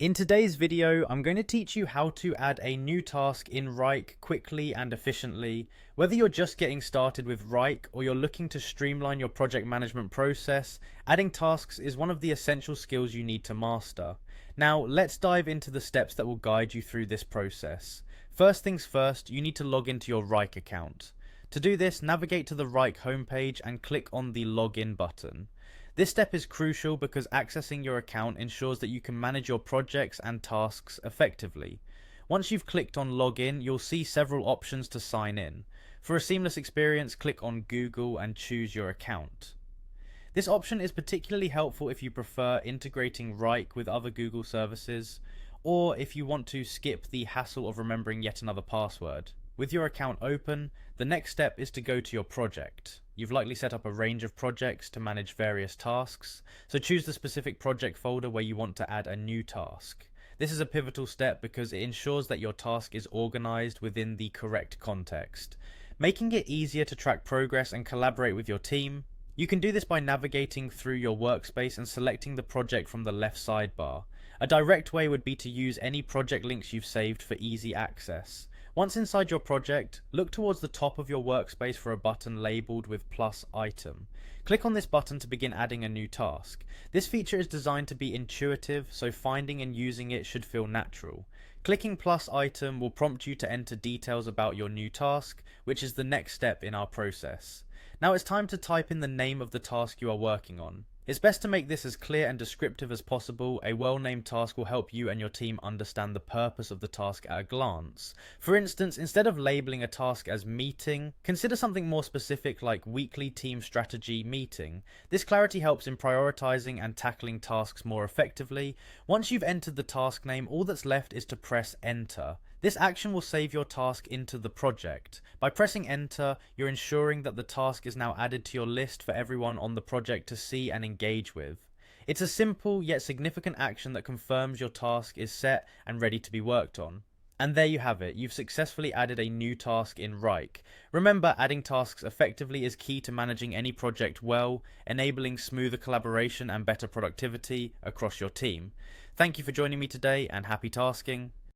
In today's video, I'm going to teach you how to add a new task in Wrike quickly and efficiently. Whether you're just getting started with Wrike or you're looking to streamline your project management process, adding tasks is one of the essential skills you need to master. Now, let's dive into the steps that will guide you through this process. First things first, you need to log into your Wrike account. To do this, navigate to the Wrike homepage and click on the Login button. This step is crucial because accessing your account ensures that you can manage your projects and tasks effectively. Once you've clicked on Login, you'll see several options to sign in. For a seamless experience, click on Google and choose your account. This option is particularly helpful if you prefer integrating Wrike with other Google services, or if you want to skip the hassle of remembering yet another password. With your account open, the next step is to go to your project. You've likely set up a range of projects to manage various tasks, so choose the specific project folder where you want to add a new task. This is a pivotal step because it ensures that your task is organized within the correct context, making it easier to track progress and collaborate with your team. You can do this by navigating through your workspace and selecting the project from the left sidebar. A direct way would be to use any project links you've saved for easy access. Once inside your project, look towards the top of your workspace for a button labeled with plus item. Click on this button to begin adding a new task. This feature is designed to be intuitive, so finding and using it should feel natural. Clicking plus item will prompt you to enter details about your new task, which is the next step in our process. Now it's time to type in the name of the task you are working on. It's best to make this as clear and descriptive as possible. A well-named task will help you and your team understand the purpose of the task at a glance. For instance, instead of labeling a task as meeting, consider something more specific like weekly team strategy meeting. This clarity helps in prioritizing and tackling tasks more effectively. Once you've entered the task name, all that's left is to press enter. This action will save your task into the project. By pressing enter, you're ensuring that the task is now added to your list for everyone on the project to see and engage with. It's a simple yet significant action that confirms your task is set and ready to be worked on. And there you have it, you've successfully added a new task in Wrike. Remember, adding tasks effectively is key to managing any project well, enabling smoother collaboration and better productivity across your team. Thank you for joining me today and happy tasking.